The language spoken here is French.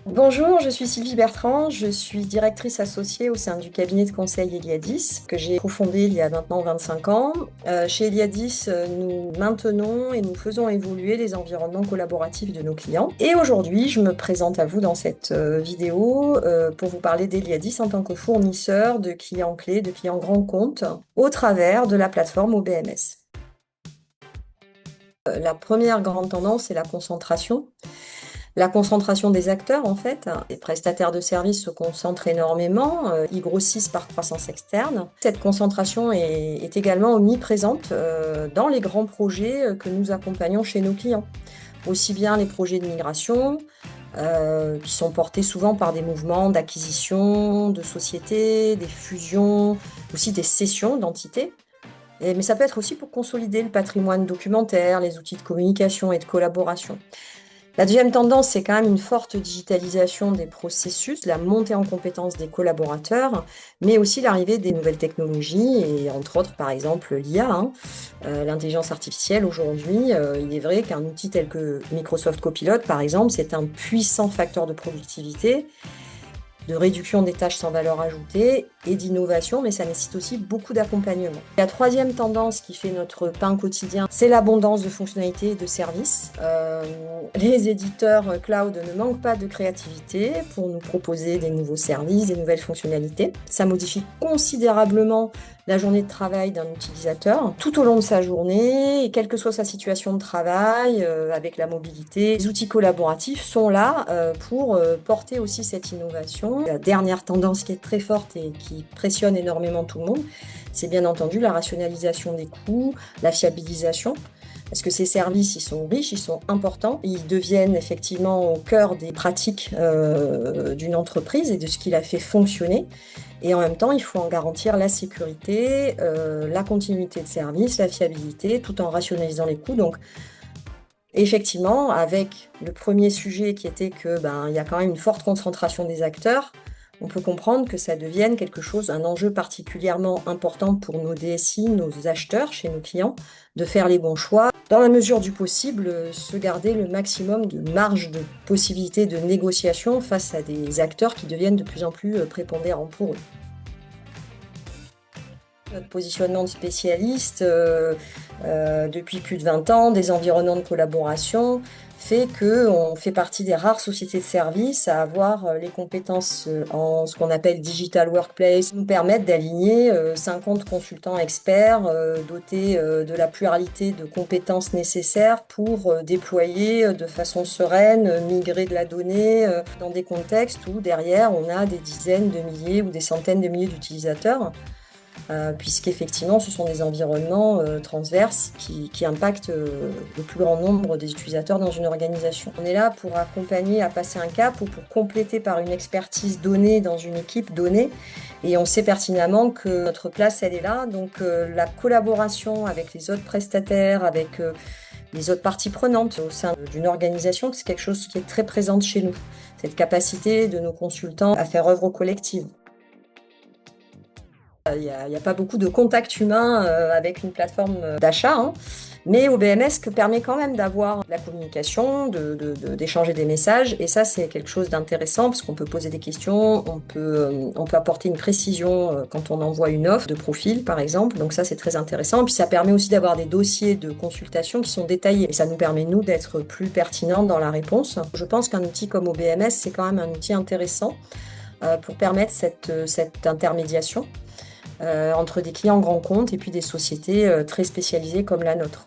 Bonjour, je suis Sylvie Bertrand, je suis directrice associée au sein du cabinet de conseil Eliadis, que j'ai cofondé il y a maintenant 25 ans. Chez Eliadis, nous maintenons et nous faisons évoluer les environnements collaboratifs de nos clients. Et aujourd'hui, je me présente à vous dans cette vidéo pour vous parler d'Eliadis en tant que fournisseur de clients clés, de clients grands comptes, au travers de la plateforme OBMS. La première grande tendance, c'est la concentration. La concentration des acteurs, en fait, les prestataires de services se concentrent énormément, ils grossissent par croissance externe. Cette concentration est également omniprésente dans les grands projets que nous accompagnons chez nos clients. Aussi bien les projets de migration, qui sont portés souvent par des mouvements d'acquisition de sociétés, des fusions, aussi des cessions d'entités. Mais ça peut être aussi pour consolider le patrimoine documentaire, les outils de communication et de collaboration. La deuxième tendance, c'est quand même une forte digitalisation des processus, la montée en compétence des collaborateurs, mais aussi l'arrivée des nouvelles technologies, et entre autres, par exemple, l'IA, l'intelligence artificielle. Aujourd'hui, il est vrai qu'un outil tel que Microsoft Copilot, par exemple, c'est un puissant facteur de productivité, de réduction des tâches sans valeur ajoutée et d'innovation, mais ça nécessite aussi beaucoup d'accompagnement. La troisième tendance qui fait notre pain quotidien, c'est l'abondance de fonctionnalités et de services. Les éditeurs cloud ne manquent pas de créativité pour nous proposer des nouveaux services, des nouvelles fonctionnalités. Ça modifie considérablement la journée de travail d'un utilisateur tout au long de sa journée, et quelle que soit sa situation de travail, avec la mobilité. Les outils collaboratifs sont là pour porter aussi cette innovation. La dernière tendance qui est très forte et qui pressionne énormément tout le monde, c'est bien entendu la rationalisation des coûts, la fiabilisation. Parce que ces services, ils sont riches, ils sont importants, ils deviennent effectivement au cœur des pratiques d'une entreprise et de ce qui la fait fonctionner. Et en même temps, il faut en garantir la sécurité, la continuité de service, la fiabilité, tout en rationalisant les coûts. Donc, effectivement, avec le premier sujet qui était que il y a quand même une forte concentration des acteurs, on peut comprendre que ça devienne quelque chose, un enjeu particulièrement important pour nos DSI, nos acheteurs chez nos clients, de faire les bons choix. Dans la mesure du possible, se garder le maximum de marge de possibilité de négociation face à des acteurs qui deviennent de plus en plus prépondérants pour eux. Notre positionnement de spécialiste depuis plus de 20 ans, des environnements de collaboration, fait qu'on fait partie des rares sociétés de services à avoir les compétences en ce qu'on appelle Digital Workplace, nous permettent d'aligner 50 consultants experts dotés de la pluralité de compétences nécessaires pour déployer de façon sereine, migrer de la donnée dans des contextes où derrière on a des dizaines de milliers ou des centaines de milliers d'utilisateurs. Puisqu'effectivement, ce sont des environnements transverses qui impactent le plus grand nombre des utilisateurs dans une organisation. On est là pour accompagner à passer un cap ou pour compléter par une expertise donnée dans une équipe donnée. Et on sait pertinemment que notre place, elle est là. Donc la collaboration avec les autres prestataires, avec les autres parties prenantes au sein d'une organisation, c'est quelque chose qui est très présente chez nous. Cette capacité de nos consultants à faire œuvre collective. Il n'y a pas beaucoup de contact humain avec une plateforme d'achat, mais OBMS permet quand même d'avoir de la communication, d'échanger des messages, et ça c'est quelque chose d'intéressant parce qu'on peut poser des questions, on peut apporter une précision quand on envoie une offre de profil par exemple, donc ça c'est très intéressant, et puis ça permet aussi d'avoir des dossiers de consultation qui sont détaillés, et ça nous permet nous d'être plus pertinents dans la réponse. Je pense qu'un outil comme OBMS c'est quand même un outil intéressant pour permettre cette intermédiation entre des clients grands comptes et puis des sociétés très spécialisées comme la nôtre.